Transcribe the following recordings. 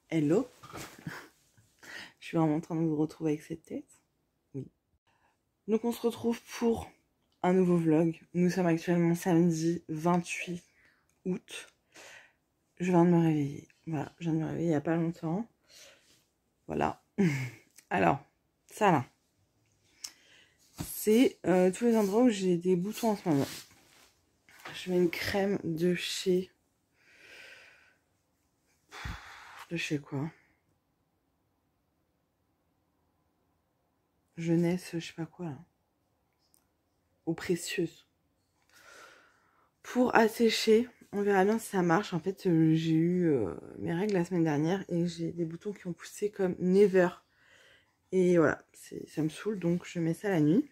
Hello. Je suis vraiment en train de vous retrouver avec cette tête. Oui. Donc on se retrouve pour un nouveau vlog. Nous sommes actuellement samedi 28 août. Je viens de me réveiller. Voilà, je viens de me réveiller il n'y a pas longtemps. Voilà. Alors, ça là. C'est tous les endroits où j'ai des boutons en ce moment. Je mets une crème de chez... De chez quoi? Jeunesse, je sais pas quoi là. Eau précieuse. Pour assécher, on verra bien si ça marche. En fait, j'ai eu mes règles la semaine dernière et j'ai des boutons qui ont poussé comme never. Et voilà, ça me saoule, donc je mets ça la nuit.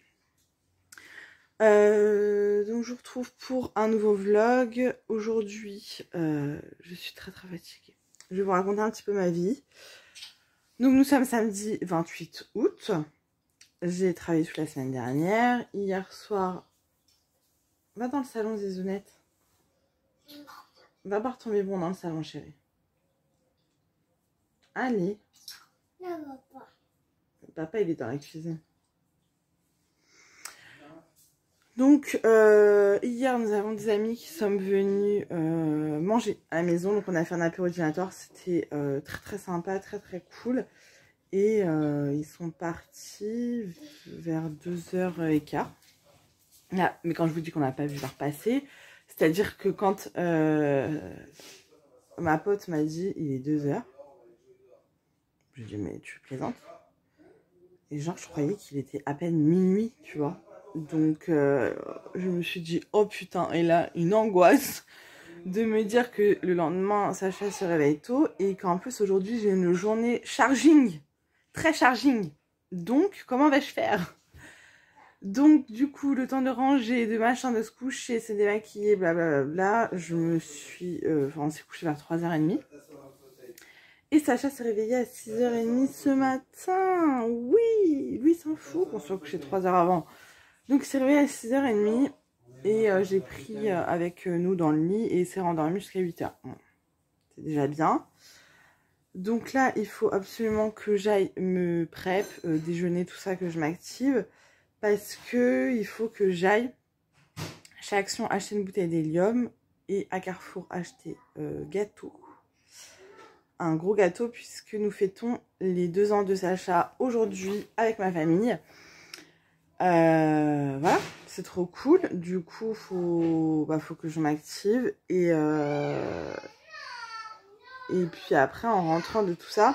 Donc je vous retrouve pour un nouveau vlog. Aujourd'hui, je suis très fatiguée. Je vais vous raconter un petit peu ma vie. Donc nous sommes samedi 28 août. J'ai travaillé toute la semaine dernière. Hier soir, va dans le salon Zézounette. Va voir ton biberon dans le salon, chérie. Allez. Papa, il est dans la cuisine. Donc, hier, nous avons des amis qui sont venus manger à la maison. Donc, on a fait un apéro dînatoire. C'était très sympa, très cool. Et ils sont partis vers 2h15. Là, mais quand je vous dis qu'on n'a pas vu leur passer, c'est-à-dire que quand ma pote m'a dit il est 2h, je lui ai dit mais tu plaisantes? Et genre je croyais qu'il était à peine minuit, tu vois. Donc je me suis dit oh putain, et là une angoisse de me dire que le lendemain Sacha se réveille tôt et qu'en plus aujourd'hui j'ai une journée charging, très charging. Donc comment vais-je faire? Donc du coup le temps de ranger, de machin, de se coucher, se démaquiller, blablabla, je me suis... on s'est couché vers 3h30. Et Sacha s'est réveillé à 6h30 ce matin. Oui, lui s'en fout qu'on soit couché 3 heures avant. Donc il s'est réveillé à 6h30 et j'ai pris avec nous dans le lit et il s'est rendormi jusqu'à 8h. Bon, c'est déjà bien. Donc là, il faut absolument que j'aille me prep, déjeuner, tout ça, que je m'active. Parce que il faut que j'aille chez Action acheter une bouteille d'hélium et à Carrefour acheter gâteau. Un gros gâteau puisque nous fêtons les 2 ans de Sacha aujourd'hui avec ma famille. Voilà, c'est trop cool. Du coup, faut que je m'active et puis après, en rentrant de tout ça,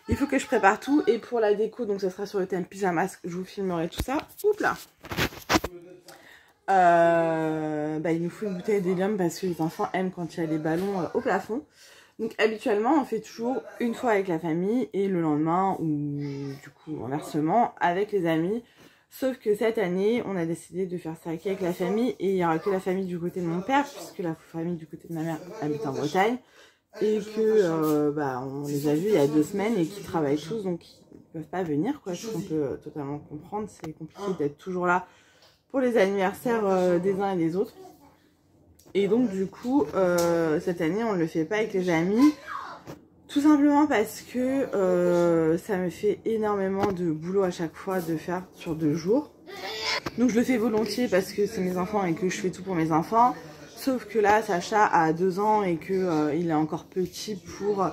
il faut que je prépare tout. Et pour la déco, donc ça sera sur le thème pyjamas, je vous filmerai tout ça. Oups là. Il nous faut une bouteille d'hélium parce que les enfants aiment quand il y a les ballons au plafond. Donc habituellement on fait toujours une fois avec la famille et le lendemain ou du coup inversement avec les amis. Sauf que cette année on a décidé de faire ça avec la famille et il n'y aura que la famille du côté de mon père puisque la famille du côté de ma mère habite en Bretagne. Et que on les a vus il y a 2 semaines et qu'ils travaillent tous donc ils ne peuvent pas venir quoi. Ce qu'on peut totalement comprendre, c'est compliqué d'être toujours là pour les anniversaires des uns et des autres. Et donc du coup cette année on ne le fait pas avec les amis, tout simplement parce que ça me fait énormément de boulot à chaque fois de faire sur 2 jours. Donc je le fais volontiers parce que c'est mes enfants et que je fais tout pour mes enfants. Sauf que là Sacha a 2 ans et que il est encore petit pour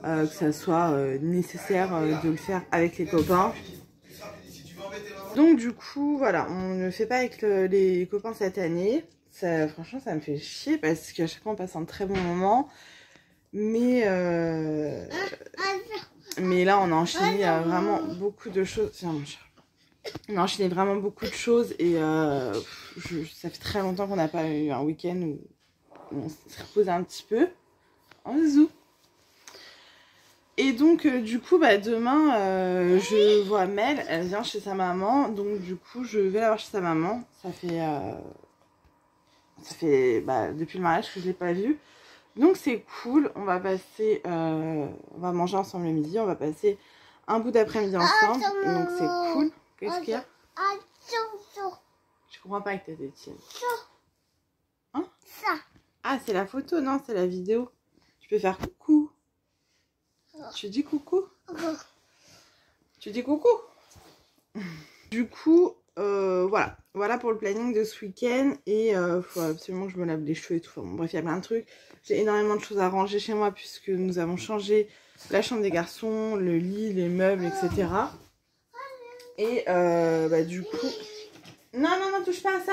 que ça soit nécessaire de le faire avec les copains. Donc du coup voilà, on ne le fait pas avec les copains cette année. Ça, franchement ça me fait chier parce qu'à chaque fois on passe un très bon moment. Mais là on a enchaîné vraiment beaucoup de choses. Tiens mon chat. On a enchaîné vraiment beaucoup de choses et ça fait très longtemps qu'on n'a pas eu un week-end où on s'est reposé un petit peu. En zou. Et donc du coup demain je vois Mel, elle vient chez sa maman, donc du coup je vais la voir chez sa maman. Ça fait depuis le mariage que je l'ai pas vue, donc c'est cool. On va passer on va manger ensemble le midi, on va passer un bout d'après-midi ensemble, donc c'est cool. Qu'est-ce qu'il y a? Je comprends pas que t'as des tiennes. Hein? Ah c'est la photo, non c'est la vidéo. Tu peux faire coucou. Tu dis coucou? Tu dis coucou? Du coup, voilà pour le planning de ce week-end. Et faut absolument que je me lave les cheveux et tout. Enfin, bon, bref, il y a plein de trucs. J'ai énormément de choses à ranger chez moi puisque nous avons changé la chambre des garçons, le lit, les meubles, etc. Et du coup... Non, touche pas à ça.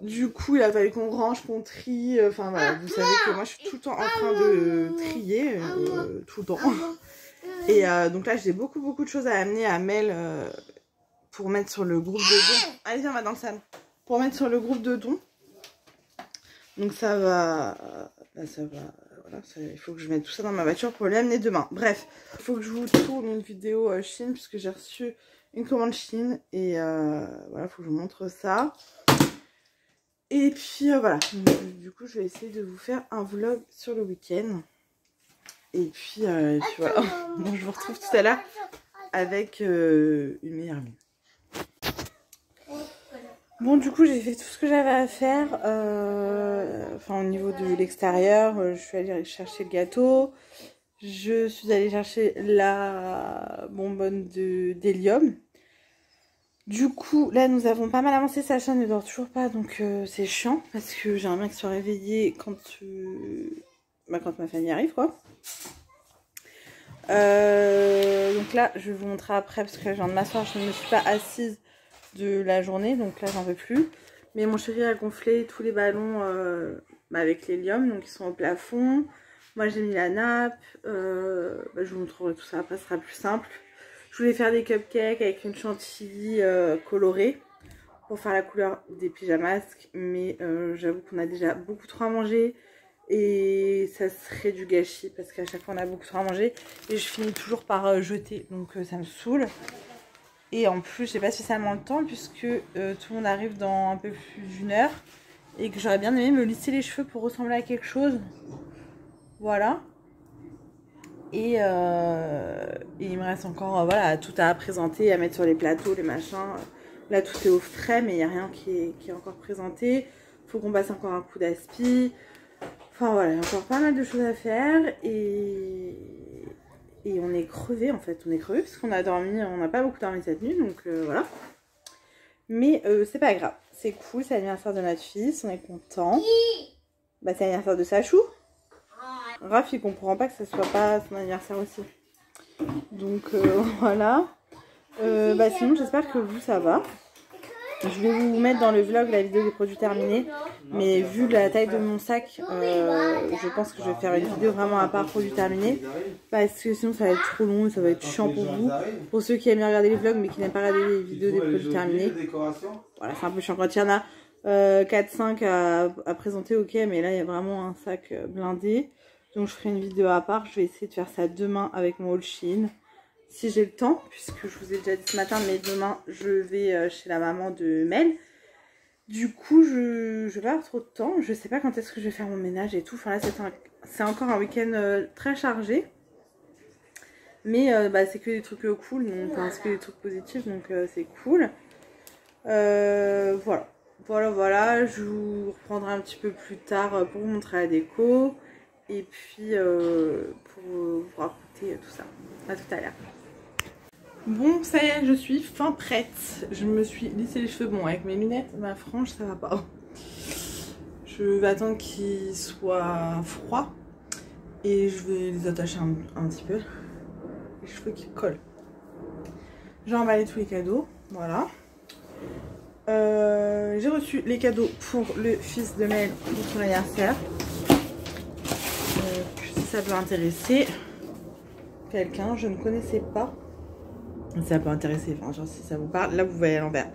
Du coup, il a fallu qu'on range, qu'on trie. Enfin voilà, vous savez que moi je suis tout le temps en train de trier, tout le temps. Et donc là, j'ai beaucoup de choses à amener à Mel pour mettre sur le groupe de dons. Allez, viens, on va dans le salon. Pour mettre sur le groupe de dons. Donc ça va... Voilà, il faut que je mette tout ça dans ma voiture pour l'amener demain. Bref, il faut que je vous tourne une vidéo Chine puisque j'ai reçu une commande Chine. Et voilà, il faut que je vous montre ça. Et puis voilà, du coup je vais essayer de vous faire un vlog sur le week-end. Et puis voilà, bon, je vous retrouve tout à l'heure avec une meilleure mine. Bon, du coup j'ai fait tout ce que j'avais à faire, au niveau de l'extérieur. Je suis allée chercher le gâteau, je suis allée chercher la bonbonne d'hélium. Du coup, là, nous avons pas mal avancé. Sacha ne dort toujours pas, donc c'est chiant. Parce que j'aimerais bien qu'il soit réveillé quand ma famille arrive, quoi. Donc là, je vais vous montrer après, parce que là, je viens de m'asseoir. Je ne me suis pas assise de la journée, donc là, j'en veux plus. Mais mon chéri a gonflé tous les ballons avec l'hélium, donc ils sont au plafond. Moi, j'ai mis la nappe. Je vous montrerai tout ça après, ce sera plus simple. Je voulais faire des cupcakes avec une chantilly colorée pour faire la couleur des pyjamas, mais j'avoue qu'on a déjà beaucoup trop à manger et ça serait du gâchis parce qu'à chaque fois on a beaucoup trop à manger et je finis toujours par jeter, donc ça me saoule. Et en plus j'ai pas spécialement le temps puisque tout le monde arrive dans un peu plus d'une heure et que j'aurais bien aimé me lisser les cheveux pour ressembler à quelque chose. Voilà. Et il me reste encore voilà, tout à présenter, à mettre sur les plateaux, les machins. Là tout est au frais mais il n'y a rien qui est encore présenté. Faut qu'on passe encore un coup d'aspi. Enfin voilà, il y a encore pas mal de choses à faire. Et on est crevé en fait. On est crevé parce qu'on a dormi, on n'a pas beaucoup dormi cette nuit. Donc voilà. Mais c'est pas grave. C'est cool, c'est l'anniversaire de notre fils. On est content. Bah c'est l'anniversaire de Sachou. Raph il comprend pas que ce soit pas son anniversaire aussi. Donc voilà. Sinon j'espère que vous ça va. Je vais vous mettre dans le vlog la vidéo des produits terminés. Mais vu la taille de mon sac, je pense que je vais faire une vidéo vraiment à part produits terminés. Parce que sinon ça va être trop long et ça va être chiant pour vous. Pour ceux qui aiment bien regarder les vlogs mais qui n'aiment pas regarder les vidéos des produits terminés. Voilà, c'est un peu chiant quand il y en a 4-5 à présenter, ok. Mais là il y a vraiment un sac blindé. Donc je ferai une vidéo à part, je vais essayer de faire ça demain avec mon haul Shein. Si j'ai le temps, puisque je vous ai déjà dit ce matin, mais demain je vais chez la maman de Mel. Du coup je vais avoir trop de temps, je sais pas quand est-ce que je vais faire mon ménage et tout. Enfin là c'est encore un week-end très chargé. Mais c'est que des trucs cool, donc c'est que des trucs positifs, donc c'est cool. Voilà, je vous reprendrai un petit peu plus tard pour vous montrer la déco. Et puis pour vous raconter tout ça. À tout à l'heure. Bon, ça y est, je suis fin prête. Je me suis lissé les cheveux. Bon, avec mes lunettes, ma frange, ça va pas. Je vais attendre qu'il soit froid. Et je vais les attacher un petit peu. Les cheveux qui collent. J'ai emballé tous les cadeaux. Voilà. J'ai reçu les cadeaux pour le fils de Mel pour son anniversaire. Si ça peut intéresser quelqu'un, je ne connaissais pas. Ça peut intéresser, enfin genre si ça vous parle, là vous voyez à l'envers.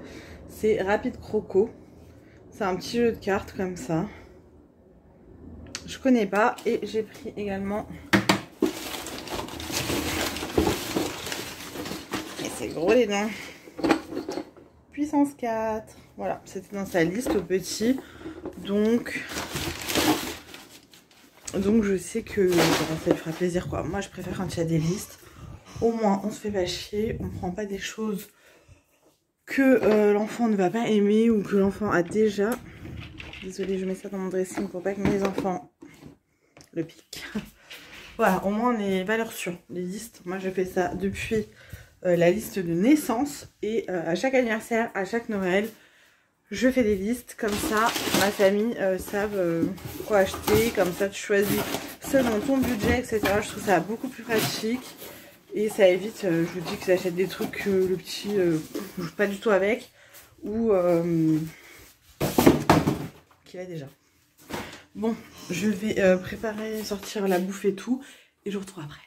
C'est Rapide Croco. C'est un petit jeu de cartes comme ça. Je connais pas. Et j'ai pris également. Et c'est gros les dents. Puissance 4. Voilà, c'était dans sa liste au petit. Donc je sais que ça lui fera plaisir quoi. Moi je préfère quand il y a des listes. Au moins on se fait pas chier. On prend pas des choses que l'enfant ne va pas aimer ou que l'enfant a déjà. Désolée, je mets ça dans mon dressing pour pas que mes enfants le piquent. Voilà, au moins on est valeur sûre. Les listes, moi je fais ça depuis la liste de naissance. Et à chaque anniversaire, à chaque Noël, je fais des listes. Comme ça, ma famille savent quoi acheter. Comme ça, tu choisis selon ton budget, etc. Je trouve ça beaucoup plus pratique. Et ça évite, je vous dis que j'achète des trucs que le petit ne joue pas du tout avec. Ou qu'il a déjà. Bon, je vais préparer, sortir la bouffe et tout. Et je vous retrouve après.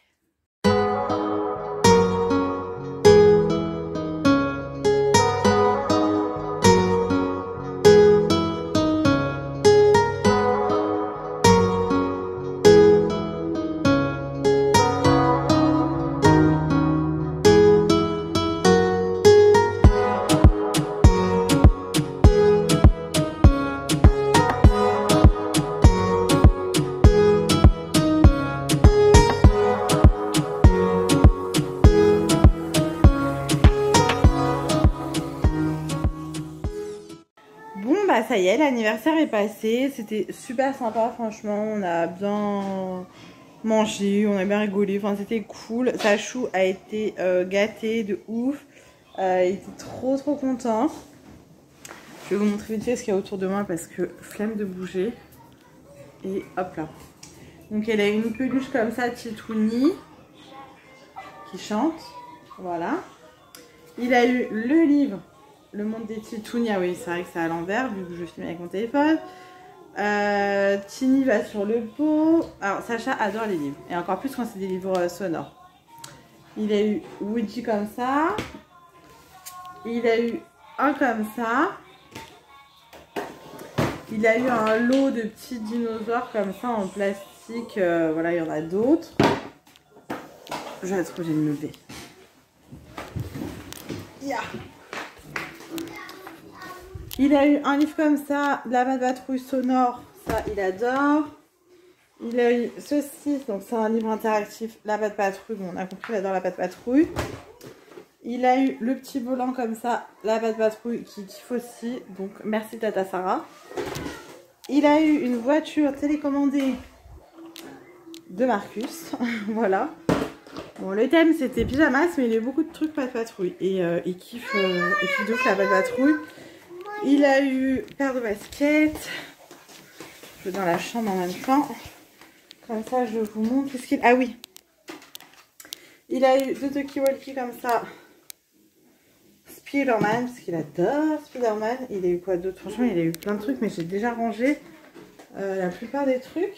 Bon bah ça y est, l'anniversaire est passé, c'était super sympa franchement, on a bien mangé, on a bien rigolé, enfin c'était cool. Sachou a été gâté de ouf, il était trop content. Je vais vous montrer vite fait ce qu'il y a autour de moi parce que flemme de bouger. Et hop là. Donc elle a une peluche comme ça, Titouni, qui chante, voilà. Il a eu le livre Le Monde des Titounis. Ah oui, c'est vrai que c'est à l'envers vu que je filme avec mon téléphone. Tini va sur le pot. Alors Sacha adore les livres. Et encore plus quand c'est des livres sonores. Il a eu Woody comme ça. Il a eu un comme ça. Il a eu un lot de petits dinosaures comme ça en plastique. Voilà, il y en a d'autres. Je vais être obligée de me lever. Yeah. Il a eu un livre comme ça, de la patrouille sonore, ça il adore. Il a eu ceci, donc c'est un livre interactif, la patrouille, bon on a compris, il adore la patrouille. Il a eu le petit volant comme ça, la patrouille qui kiffe aussi, donc merci Tata Sarah. Il a eu une voiture télécommandée de Marcus, voilà. Bon, le thème c'était pyjamas, mais il y a eu beaucoup de trucs patrouille et il kiffe de ouf la patrouille. Il a eu paire de baskets. Je vais dans la chambre en même temps. Comme ça, je vous montre tout ce qu'il... Ah oui. Il a eu deux talkie-walkie comme ça. Spider-Man, parce qu'il adore Spider-Man. Il a eu quoi d'autre? Franchement, il a eu plein de trucs, mais j'ai déjà rangé la plupart des trucs.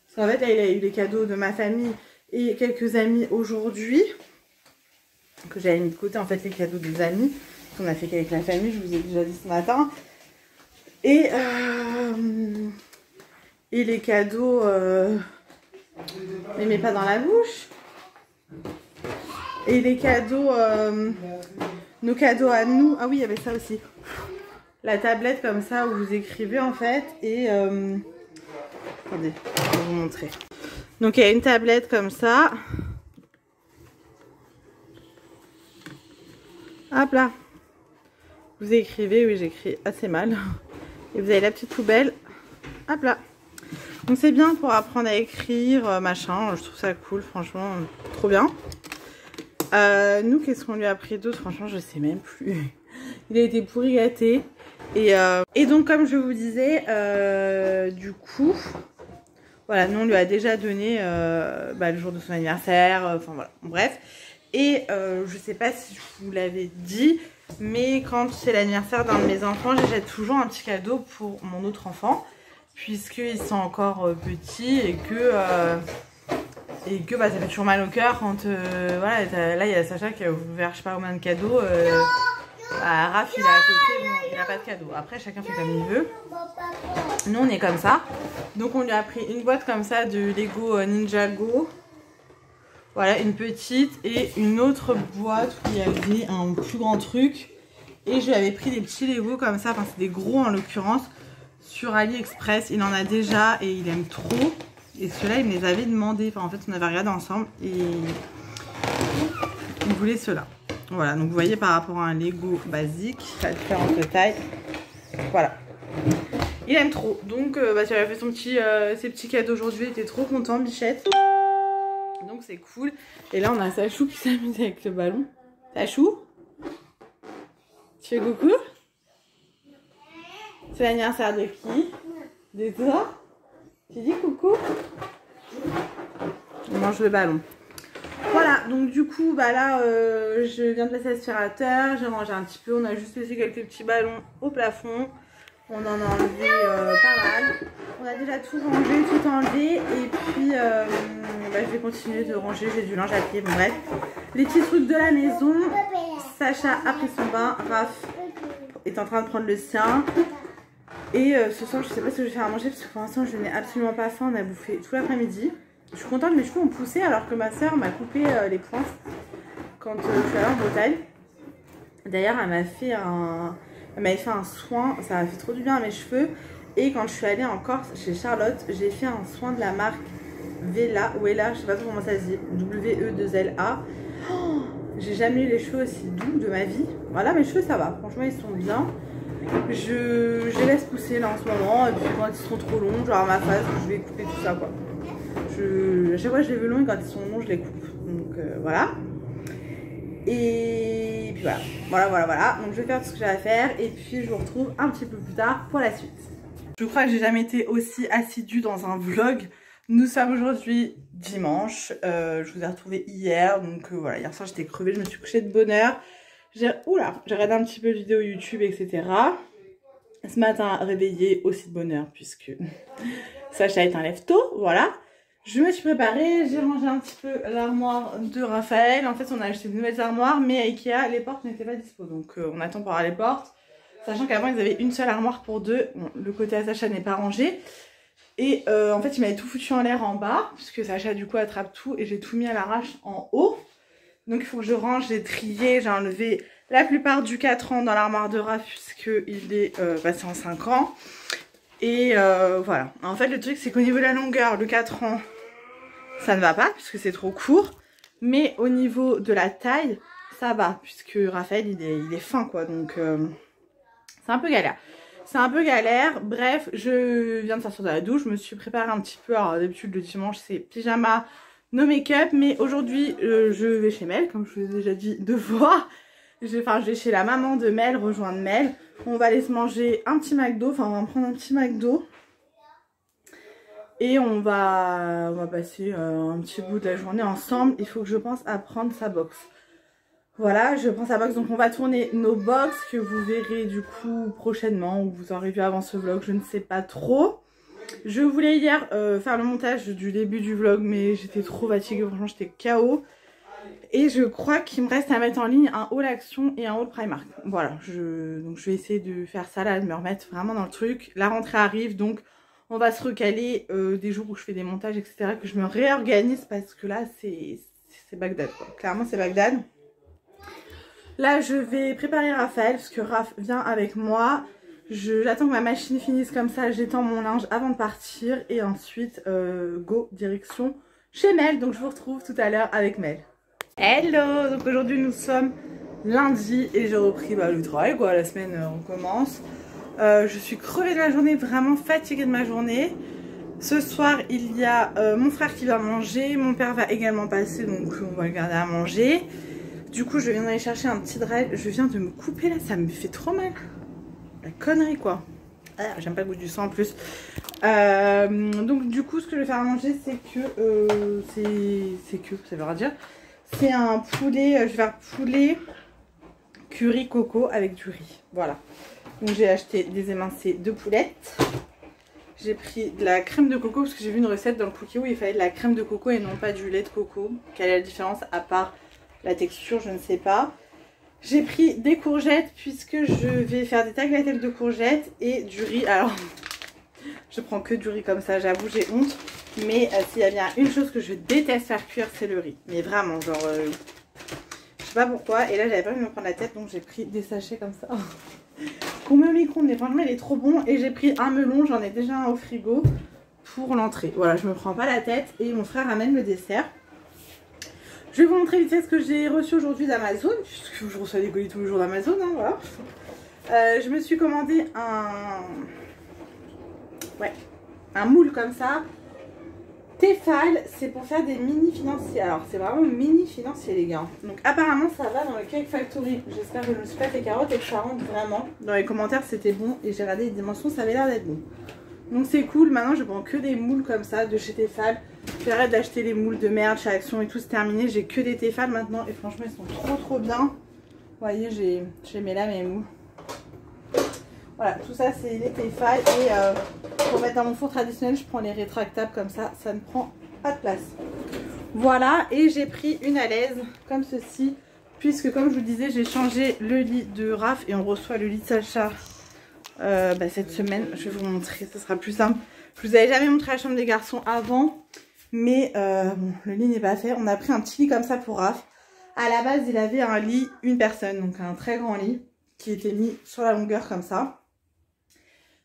Parce qu'en fait, là, il a eu les cadeaux de ma famille et quelques amis aujourd'hui. Que j'avais mis de côté, en fait, les cadeaux des amis. On a fait qu'avec la famille, je vous ai déjà dit ce matin. Et les cadeaux, mais pas dans la bouche. Et les cadeaux, nos cadeaux à nous. Ah oui, il y avait ça aussi. La tablette comme ça où vous écrivez en fait. Et attendez, je vais vous montrer. Donc il y a une tablette comme ça. Hop là. Vous écrivez, oui j'écris assez mal. Et vous avez la petite poubelle. Hop là. Donc c'est bien pour apprendre à écrire, machin. Je trouve ça cool, franchement, trop bien. Nous, qu'est-ce qu'on lui a pris d'autre? Franchement, je sais même plus. Il a été pourri gâté. Et donc, comme je vous disais, du coup, voilà, nous on lui a déjà donné le jour de son anniversaire. Enfin voilà, bref. Et je sais pas si je vous l'avais dit, mais quand c'est l'anniversaire d'un de mes enfants, j'achète toujours un petit cadeau pour mon autre enfant, puisqu'ils sont encore petits et que ça fait toujours mal au cœur quand voilà, là il y a Sacha qui a ouvert je sais pas combien de cadeaux. Raph il est à côté, bon, il n'a pas de cadeau. Après chacun fait comme il veut. Nous on est comme ça. Donc on lui a pris une boîte comme ça de Lego Ninjago. Voilà, une petite et une autre boîte où il y avait un plus grand truc. Et je lui avais pris des petits Lego comme ça, enfin c'est des gros en l'occurrence, sur AliExpress. Il en a déjà et il aime trop. Et ceux-là, il me les avait demandé. Enfin en fait on avait regardé ensemble et il voulait ceux-là. Voilà, donc vous voyez par rapport à un Lego basique, ça différentes tailles. Voilà. Il aime trop. Donc bah, tu as fait ses petits cadeaux aujourd'hui. Il était trop content, Bichette. Donc c'est cool. Et là on a Sachou qui s'amuse avec le ballon. Sachou, tu fais coucou? C'est l'anniversaire de qui? De toi? Tu dis coucou? On mange le ballon. Voilà, donc du coup, bah là, je viens de passer l'aspirateur, j'ai rangé un petit peu, on a juste laissé quelques petits ballons au plafond. On en a enlevé pas mal. On a déjà tout rangé, tout enlevé. Et puis, bah, je vais continuer de ranger, j'ai du linge à pied, bon bref. Les petits trucs de la maison. Sacha a pris son bain, Raph est en train de prendre le sien. Et ce soir, je sais pas ce que je vais faire à manger parce que pour l'instant, je n'ai absolument pas faim. On a bouffé tout l'après-midi. Je suis contente, mes cheveux ont poussé alors que ma soeur m'a coupé les points quand je suis allée en Bretagne. D'ailleurs, elle m'avait fait un soin, ça m'a fait trop du bien à mes cheveux. Et quand je suis allée en Corse chez Charlotte, j'ai fait un soin de la marque Vela, je sais pas trop comment ça se dit, W-E-2-L-A. Oh, j'ai jamais eu les cheveux aussi doux de ma vie. Voilà, mes cheveux ça va, franchement ils sont bien. Je les laisse pousser là en ce moment. Et puis quand ils seront trop longs, genre à ma face, je vais couper tout ça quoi. À chaque fois je les veux longs et quand ils sont longs je les coupe. Donc voilà. Et puis voilà. Donc je vais faire tout ce que j'ai à faire et puis je vous retrouve un petit peu plus tard pour la suite. Je crois que j'ai jamais été aussi assidue dans un vlog. Nous sommes aujourd'hui dimanche. Je vous ai retrouvé hier. Donc voilà, hier soir j'étais crevée, je me suis couchée de bonne heure. J'ai regardé un petit peu de vidéos YouTube, etc. Ce matin, réveillée aussi de bonne heure puisque Sacha est un lève-tôt, voilà. Je me suis préparée, j'ai rangé un petit peu l'armoire de Raphaël. En fait, on a acheté de nouvelles armoires, mais à Ikea, les portes n'étaient pas dispo. Donc, on attend pour avoir les portes. Sachant qu'avant, ils avaient une seule armoire pour deux. Bon, le côté à Sacha n'est pas rangé. Et en fait, il m'avait tout foutu en l'air en bas, puisque Sacha, du coup, attrape tout. Et j'ai tout mis à l'arrache en haut. Donc, il faut que je range, j'ai trié, j'ai enlevé la plupart du 4 ans dans l'armoire de Raph, puisqu'il est passé en 5 ans. Et voilà. En fait, le truc, c'est qu'au niveau de la longueur, le 4 ans, ça ne va pas, puisque c'est trop court. Mais au niveau de la taille, ça va, puisque Raphaël, il est fin, quoi. Donc, c'est un peu galère. C'est un peu galère. Bref, je viens de sortir de la douche. Je me suis préparée un petit peu. Alors, d'habitude, le dimanche, c'est pyjama, no make-up. Mais aujourd'hui, je vais chez Mel, comme je vous ai déjà dit 2 fois. Je vais chez la maman de Mel, rejoindre Mel. On va aller se manger un petit McDo. Enfin, on va prendre un petit McDo. Et on va passer un petit bout de la journée ensemble. Il faut que je pense à prendre sa box. Voilà, je prends sa box. Donc on va tourner nos box que vous verrez du coup prochainement. Ou vous aurez vu avant ce vlog, je ne sais pas trop. Je voulais hier faire le montage du début du vlog. Mais j'étais trop fatiguée, franchement j'étais KO. Et je crois qu'il me reste à mettre en ligne un haul Action et un haul Primark. Voilà, donc je vais essayer de faire ça là, de me remettre vraiment dans le truc. La rentrée arrive donc... On va se recaler des jours où je fais des montages, etc. Que je me réorganise parce que là, c'est Bagdad, quoi. Clairement, c'est Bagdad. Là, je vais préparer Raphaël parce que Raph vient avec moi. J'attends que ma machine finisse comme ça. J'étends mon linge avant de partir. Et ensuite, go, direction chez Mel. Donc, je vous retrouve tout à l'heure avec Mel. Hello! Donc, aujourd'hui, nous sommes lundi et j'ai repris le travail, quoi. La semaine recommence. Je suis crevée de la journée, vraiment fatiguée de ma journée. Ce soir, il y a mon frère qui va manger. Mon père va également passer, donc on va le garder à manger. Du coup, je viens d'aller chercher un petit drive. Je viens de me couper là, ça me fait trop mal. La connerie, quoi. Ah, j'aime pas le goût du sang en plus. Donc, du coup, ce que je vais faire à manger, c'est que... ça veut dire. C'est un poulet, je vais faire poulet curry coco avec du riz. Voilà. Donc j'ai acheté des émincés de poulettes. J'ai pris de la crème de coco parce que j'ai vu une recette dans le Cookie où il fallait de la crème de coco et non pas du lait de coco. Quelle est la différence à part la texture, je ne sais pas. J'ai pris des courgettes puisque je vais faire des tagliatelles de courgettes et du riz. Alors, je prends que du riz comme ça, j'avoue, j'ai honte. Mais s'il y a bien une chose que je déteste faire cuire, c'est le riz. Mais vraiment, genre, je sais pas pourquoi. Et là, j'avais pas envie de me prendre la tête, donc j'ai pris des sachets comme ça. Qu'on met au micro-ondes, mais franchement il est trop bon. Et j'ai pris un melon, j'en ai déjà un au frigo pour l'entrée. Voilà, je me prends pas la tête. Et mon frère amène le dessert. Je vais vous montrer vite fait ce que j'ai reçu aujourd'hui d'Amazon, puisque je reçois des colis tous les jours d'Amazon, hein, voilà. Je me suis commandé Ouais, un moule comme ça. Tefal, c'est pour faire des mini financiers. Alors, c'est vraiment mini financier, les gars. Donc, apparemment, ça va dans le Cake Factory. J'espère que je ne me suis pas fait carotte et que ça rentre vraiment. Dans les commentaires, c'était bon. Et j'ai regardé les dimensions, ça avait l'air d'être bon. Donc, c'est cool. Maintenant, je prends que des moules comme ça de chez Tefal. J'arrête d'acheter les moules de merde chez Action et tout, c'est terminé. J'ai que des Tefal maintenant. Et franchement, ils sont trop bien. Vous voyez, j'ai mis là mes moules. Voilà, tout ça c'est les Tefal et pour mettre dans mon four traditionnel, je prends les rétractables comme ça ne prend pas de place. Voilà, et j'ai pris une alaise comme ceci, puisque comme je vous disais, j'ai changé le lit de Raph et on reçoit le lit de Sacha cette semaine. Je vais vous montrer, ce sera plus simple. Je vous avais jamais montré la chambre des garçons avant, mais bon, le lit n'est pas fait. On a pris un petit lit comme ça pour Raph. À la base, il avait un lit une personne, donc un très grand lit qui était mis sur la longueur comme ça.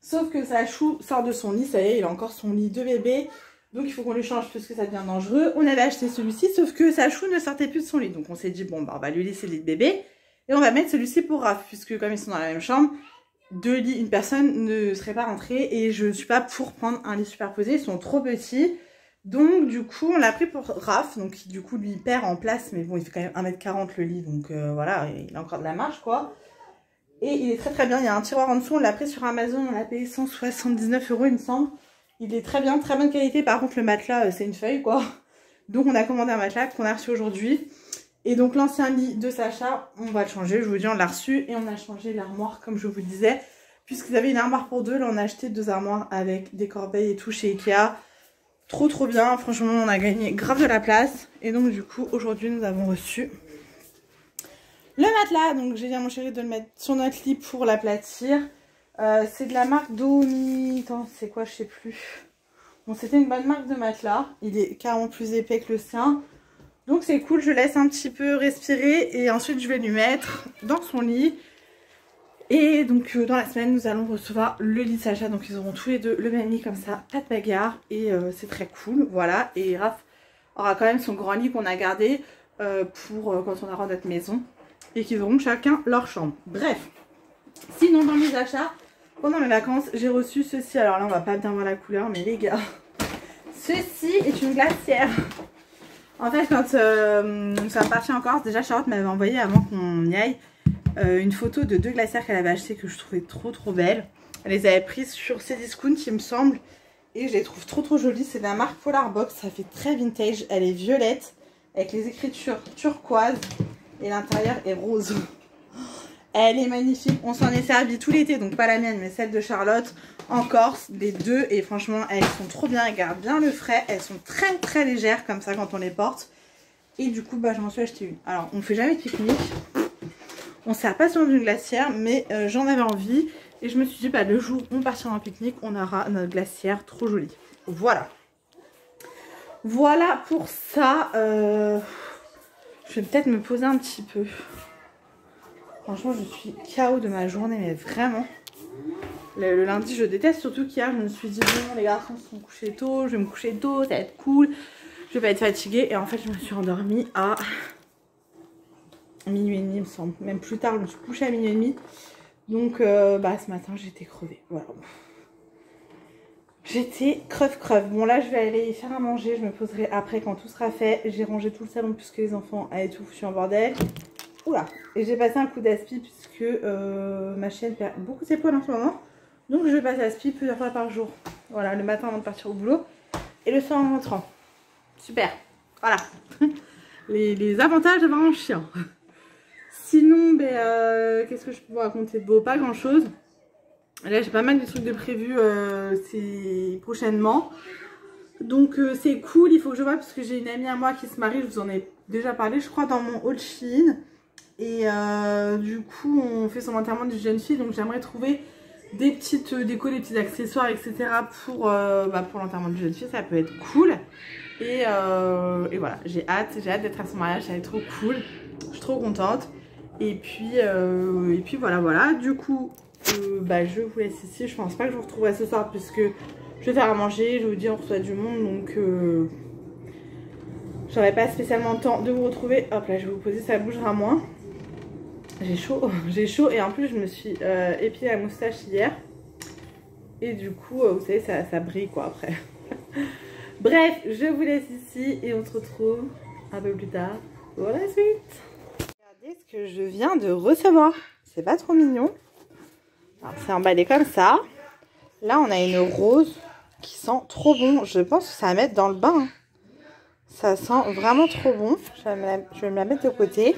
Sauf que Sachou sort de son lit, ça y est, il a encore son lit de bébé. Donc il faut qu'on lui change parce que ça devient dangereux. On avait acheté celui-ci, sauf que Sachou ne sortait plus de son lit. Donc on s'est dit, bon, bah, on va lui laisser le lit de bébé. Et on va mettre celui-ci pour Raph, puisque comme ils sont dans la même chambre, 2 lits, une personne ne serait pas rentrée. Et je ne suis pas pour prendre un lit superposé, ils sont trop petits. Donc du coup, on l'a pris pour Raph. Donc du coup, lui, il perd en place. Mais bon, il fait quand même 1m40 le lit. Donc voilà, il a encore de la marge, quoi. Et il est très bien, il y a un tiroir en dessous, on l'a pris sur Amazon, on l'a payé 179 € il me semble. Il est très bien, très bonne qualité, par contre le matelas c'est une feuille quoi. Donc on a commandé un matelas qu'on a reçu aujourd'hui. Et donc l'ancien lit de Sacha, on va le changer, je vous dis on l'a reçu. Et on a changé l'armoire comme je vous disais. Puisqu'ils avaient une armoire pour 2, là on a acheté 2 armoires avec des corbeilles et tout chez Ikea. Trop bien, franchement on a gagné grave de la place. Et donc du coup aujourd'hui nous avons reçu le matelas, donc j'ai dit à mon chéri de le mettre sur notre lit pour l'aplatir. C'est de la marque Domi. Attends, c'est quoi, je sais plus. Bon, c'était une bonne marque de matelas. Il est carrément plus épais que le sien. Donc c'est cool, je laisse un petit peu respirer. Et ensuite je vais lui mettre dans son lit. Et donc dans la semaine, nous allons recevoir le lit de Sacha. Donc ils auront tous les deux le même lit comme ça, pas de bagarre. Et c'est très cool, voilà. Et Raph aura quand même son grand lit qu'on a gardé pour quand on aura notre maison. Et qu'ils auront chacun leur chambre. Bref, sinon dans mes achats, pendant mes vacances, j'ai reçu ceci. Alors là, on va pas bien voir la couleur, mais les gars, ceci est une glacière. En fait, quand ça me partit en Corse, déjà Charlotte m'avait envoyé avant qu'on y aille une photo de 2 glacières qu'elle avait achetées que je trouvais trop belles. Elle les avait prises sur Cdiscount, il me semble, et je les trouve trop jolies. C'est de la marque Polar Box, ça fait très vintage. Elle est violette avec les écritures turquoise. Et l'intérieur est rose. Elle est magnifique. On s'en est servi tout l'été. Donc pas la mienne mais celle de Charlotte. En Corse. Les deux. Et franchement elles sont trop bien. Elles gardent bien le frais. Elles sont très légères comme ça quand on les porte. Et du coup bah je m'en suis acheté une. Alors on fait jamais de pique-nique. On ne sert pas sur une glacière. Mais j'en avais envie. Et je me suis dit bah le jour où on partira en pique-nique. On aura notre glacière trop jolie. Voilà. Voilà pour ça. Je vais peut-être me poser un petit peu. Franchement, je suis KO de ma journée, mais vraiment. Le lundi, je déteste, surtout qu'hier, je me suis dit, bon, les garçons se sont couchés tôt, je vais me coucher tôt, ça va être cool. Je vais pas être fatiguée. Et en fait, je me suis endormie à minuit et demi, il me semble. Même plus tard, je me suis couchée à minuit et demi. Donc, ce matin, j'étais crevée. Voilà. J'étais creve. Bon là je vais aller faire à manger, je me poserai après quand tout sera fait. J'ai rangé tout le salon puisque les enfants avaient tout foutu en bordel. Oula. Et j'ai passé un coup d'aspi puisque ma chienne perd beaucoup ses poils en ce moment. Donc je vais passer aspi plusieurs fois par jour. Voilà, le matin avant de partir au boulot et le soir en rentrant. Super. Voilà. les avantages d'avoir un chien. Sinon, qu'est-ce que je peux vous raconter de beau? Pas grand chose. Là j'ai pas mal de trucs de prévus prochainement. Donc c'est cool, il faut que je vois parce que j'ai une amie à moi qui se marie, je vous en ai déjà parlé je crois dans mon haul Shein. Et du coup on fait son enterrement de jeune fille, donc j'aimerais trouver des petites décos, des petits accessoires etc. pour l'enterrement de jeune fille, ça peut être cool. Et voilà, j'ai hâte d'être à son mariage, ça va être trop cool, je suis trop contente. Et puis voilà, du coup je vous laisse ici. Je pense pas que je vous retrouverai ce soir puisque je vais faire à manger. Je vous dis on reçoit du monde donc j'aurai pas spécialement le temps de vous retrouver. Hop là je vais vous poser, ça bougera moins. J'ai chaud et en plus je me suis épilé la moustache hier. Et du coup, vous savez, ça brille quoi après. Bref, je vous laisse ici et on se retrouve un peu plus tard pour la suite. Regardez ce que je viens de recevoir. C'est pas trop mignon. Alors, c'est emballé comme ça. Là, on a une rose qui sent trop bon. Je pense que ça va mettre dans le bain. Ça sent vraiment trop bon. Je vais me la mettre de côté.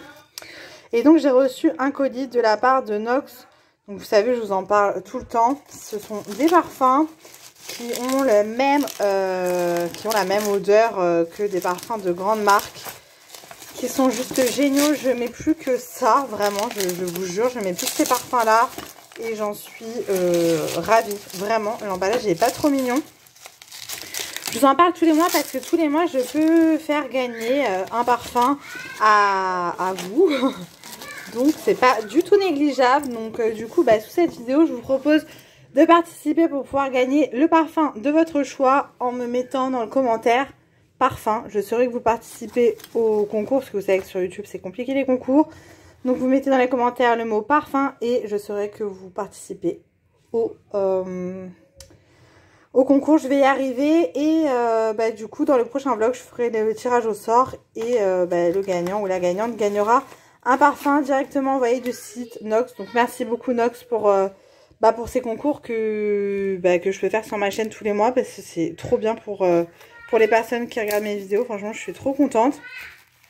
Et donc, j'ai reçu un colis de la part de Nox. Donc, vous savez, je vous en parle tout le temps. Ce sont des parfums qui ont la même odeur que des parfums de grandes marques. Qui sont juste géniaux. Je mets plus que ça, vraiment. Je vous jure, je mets plus que ces parfums-là. Et j'en suis ravie. Vraiment, l'emballage n'est pas trop mignon. Je vous en parle tous les mois parce que tous les mois, je peux faire gagner un parfum à vous. Donc, c'est pas du tout négligeable. Donc, du coup, sous cette vidéo, je vous propose de participer pour pouvoir gagner le parfum de votre choix en me mettant dans le commentaire parfum. Je saurais que vous participez au concours parce que vous savez que sur YouTube, c'est compliqué les concours. Donc, vous mettez dans les commentaires le mot parfum et je saurais que vous participez au concours. Je vais y arriver et du coup, dans le prochain vlog, je ferai le tirage au sort et le gagnant ou la gagnante gagnera un parfum directement envoyé du site Nox. Donc, merci beaucoup Nox pour ces concours que je peux faire sur ma chaîne tous les mois parce que c'est trop bien pour les personnes qui regardent mes vidéos. Franchement, je suis trop contente.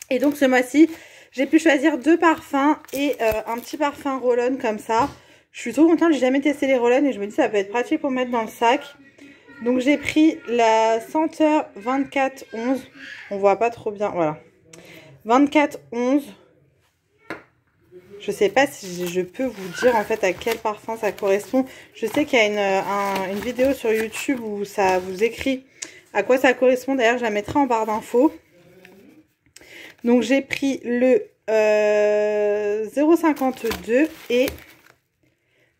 Et donc, ce mois-ci, j'ai pu choisir 2 parfums et un petit parfum roll-on comme ça. Je suis trop contente, j'ai jamais testé les roll-on et je me dis ça peut être pratique pour mettre dans le sac. Donc, j'ai pris la senteur 2411. On voit pas trop bien, voilà. 2411. Je sais pas si je peux vous dire en fait à quel parfum ça correspond. Je sais qu'il y a une vidéo sur YouTube où ça vous écrit à quoi ça correspond. D'ailleurs, je la mettrai en barre d'infos. Donc, j'ai pris le 0,52 et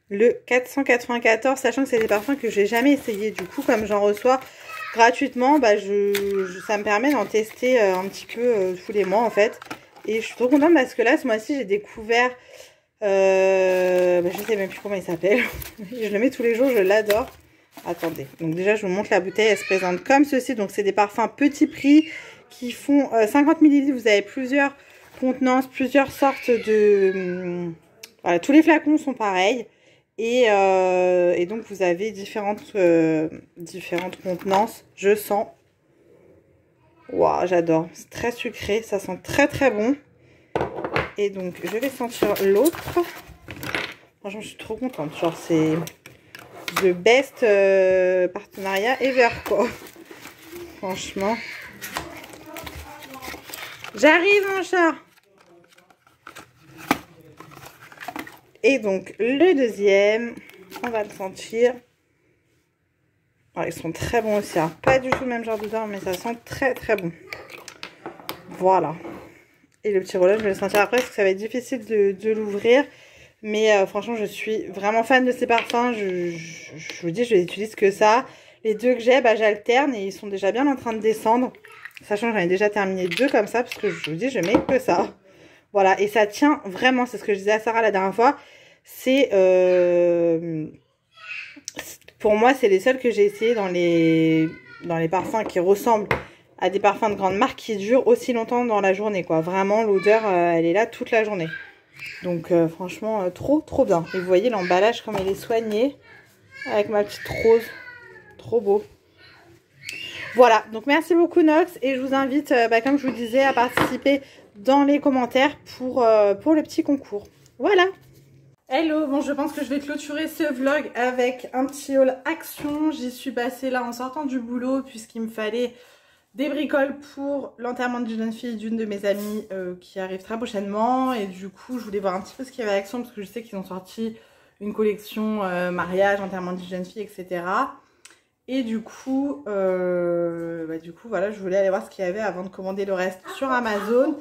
le 494, sachant que c'est des parfums que j'ai jamais essayé. Du coup, comme j'en reçois gratuitement, ça me permet d'en tester un petit peu tous les mois en fait. Et je suis trop contente parce que là, ce mois-ci, j'ai découvert... je sais même plus comment il s'appelle. Je le mets tous les jours, je l'adore. Attendez. Donc déjà, je vous montre la bouteille. Elle se présente comme ceci. Donc, c'est des parfums petit prix qui font 50 ml. Vous avez plusieurs contenances, plusieurs sortes de... voilà, tous les flacons sont pareils. Et donc, vous avez différentes contenances. Je sens... Waouh, j'adore. C'est très sucré. Ça sent très très bon. Et donc, je vais sentir l'autre. Franchement, je suis trop contente. Genre, c'est the best partenariat ever, quoi. Franchement. J'arrive, mon chat. Et donc, le deuxième, on va le sentir. Oh, ils sont très bons aussi. Hein. Pas du tout le même genre d'odeur, mais ça sent très très bon. Voilà. Et le petit roll-on, je vais le sentir après parce que ça va être difficile de l'ouvrir. Mais franchement, je suis vraiment fan de ces parfums. Je vous dis, je n'utilise que ça. Les 2 que j'ai, j'alterne et ils sont déjà bien en train de descendre. Sachant que j'en ai déjà terminé 2 comme ça parce que je vous dis, je mets que ça. Voilà. Et ça tient vraiment. C'est ce que je disais à Sarah la dernière fois. C'est... pour moi, c'est les seuls que j'ai essayé dans les parfums qui ressemblent à des parfums de grande marque qui durent aussi longtemps dans la journée, quoi. Vraiment, l'odeur, elle est là toute la journée. Donc, franchement, trop, trop bien. Et vous voyez l'emballage, comme il est soigné, avec ma petite rose. Trop beau. Voilà, donc merci beaucoup Nox. Et je vous invite, comme je vous disais, à participer dans les commentaires pour le petit concours. Voilà. Hello, bon je pense que je vais clôturer ce vlog avec un petit haul action. J'y suis passée là en sortant du boulot puisqu'il me fallait des bricoles pour l'enterrement d'une jeune fille d'une de mes amies qui arrive très prochainement. Et du coup je voulais voir un petit peu ce qu'il y avait à Action parce que je sais qu'ils ont sorti une collection mariage, enterrement d'une jeune fille, etc. Et du coup, voilà, je voulais aller voir ce qu'il y avait avant de commander le reste sur Amazon.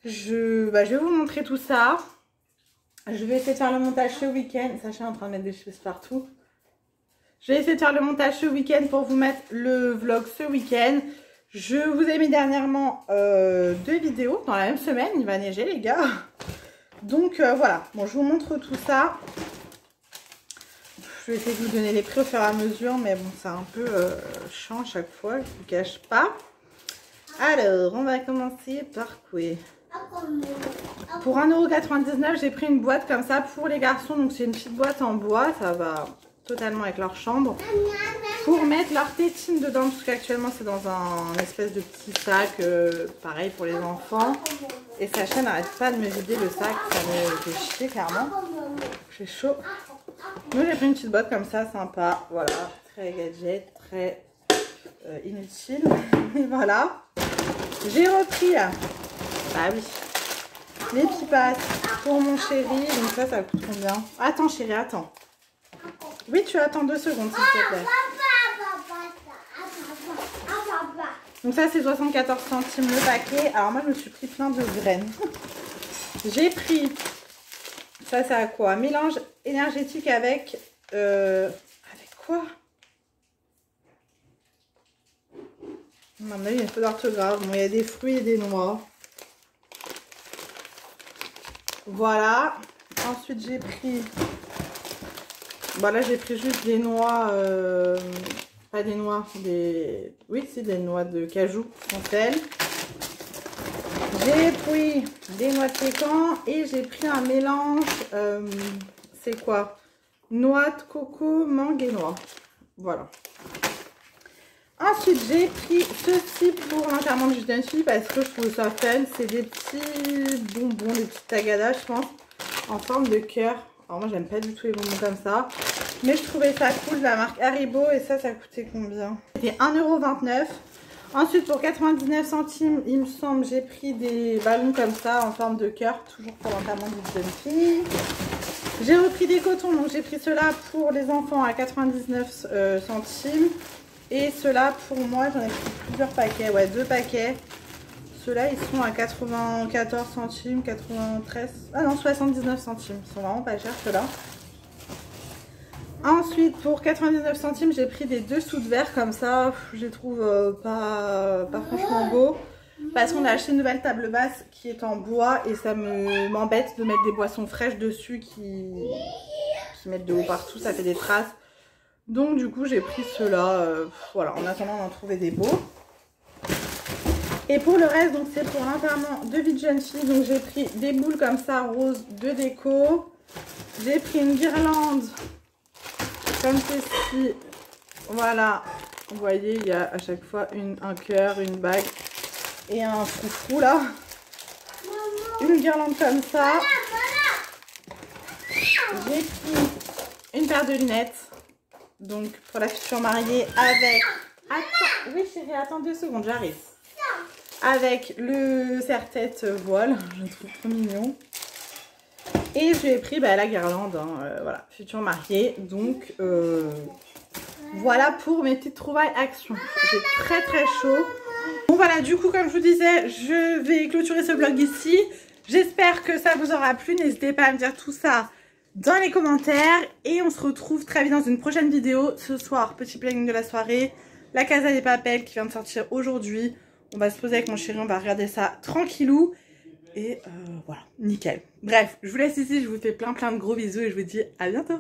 Je vais vous montrer tout ça. Je vais essayer de faire le montage ce week-end. Sacha est en train de mettre des choses partout. Je vais essayer de faire le montage ce week-end pour vous mettre le vlog ce week-end. Je vous ai mis dernièrement 2 vidéos dans la même semaine. Il va neiger les gars. Donc voilà. Bon, je vous montre tout ça. je vais essayer de vous donner les prix au fur et à mesure, mais bon, c'est un peu chiant à chaque fois, je vous cache pas. Alors, on va commencer par quoi? Pour 1,99 €, j'ai pris une boîte comme ça pour les garçons. Donc, c'est une petite boîte en bois, ça va totalement avec leur chambre. Pour mettre leur tétine dedans, parce qu'actuellement, c'est dans un espèce de petit sac, pareil pour les enfants. Et Sacha n'arrête pas de me vider le sac, ça me fait chier clairement. J'ai chaud. Moi, j'ai pris une petite boîte comme ça, sympa. Voilà, très gadget, très inutile. Et voilà. J'ai repris, bah oui, les pipas pour mon chéri. Donc ça coûte combien? Attends chéri, attends. Oui, tu attends 2 secondes s'il te plaît. Donc ça c'est 74 centimes le paquet. Alors moi je me suis pris plein de graines. J'ai pris, ça c'est à quoi? Mélange énergétique avec, avec quoi? Non, il y a un peu d'orthographe. Bon, il y a des fruits et des noix. Voilà. Ensuite, j'ai pris... Bon, là, j'ai pris juste des noix... Pas des noix, des... Oui, c'est des noix de cajou sans sel. J'ai pris des noix de pécan et j'ai pris un mélange... c'est quoi? Noix de coco, mangue et noix. Voilà. Ensuite, j'ai pris ceci pour l'enterrement de jeune fille parce que je trouve ça fun. C'est des petits bonbons, des petits tagadas, je pense, en forme de cœur. Alors moi, j'aime pas du tout les bonbons comme ça. Mais je trouvais ça cool de la marque Haribo. Et ça coûtait combien? C'était 1,29 €. Ensuite, pour 99 centimes, il me semble, j'ai pris des ballons comme ça en forme de cœur. Toujours pour l'enterrement de jeune fille. J'ai repris des cotons. Donc, j'ai pris ceux-là pour les enfants à 99 centimes. Et ceux-là, pour moi, j'en ai pris plusieurs paquets. Ouais, 2 paquets. Ceux-là, ils sont à 94 centimes, 93... Ah non, 79 centimes. Ils sont vraiment pas chers, ceux-là. Ensuite, pour 99 centimes, j'ai pris des dessous de verre comme ça. Je les trouve pas franchement beaux. Parce qu'on a acheté une nouvelle table basse qui est en bois. Et ça m'embête de mettre des boissons fraîches dessus qui mettent de l'eau partout. Ça fait des traces. Donc du coup j'ai pris ceux-là, voilà, en attendant d'en trouver des beaux. Et pour le reste, donc c'est pour l'enterrement de vie de jeune fille. Donc j'ai pris des boules comme ça, roses de déco. J'ai pris une guirlande comme ceci. Voilà, vous voyez, il y a à chaque fois un cœur, une bague et un froufrou là. Une guirlande comme ça. J'ai pris une paire de lunettes. Donc pour la future mariée avec... Attends, oui chérie, attends 2 secondes, j'arrive. Avec le serre-tête voile, je le trouve trop mignon. Et j'ai pris la guirlande, hein, voilà, future mariée. Donc voilà pour mes petites trouvailles action. J'ai très très chaud. Bon voilà, du coup comme je vous disais, je vais clôturer ce vlog ici. J'espère que ça vous aura plu, n'hésitez pas à me dire tout ça dans les commentaires et on se retrouve très vite dans une prochaine vidéo. Ce soir, petit planning de la soirée, la Casa des Papel qui vient de sortir aujourd'hui. On va se poser avec mon chéri, on va regarder ça tranquillou et voilà, nickel. Bref, je vous laisse ici, je vous fais plein de gros bisous et je vous dis à bientôt.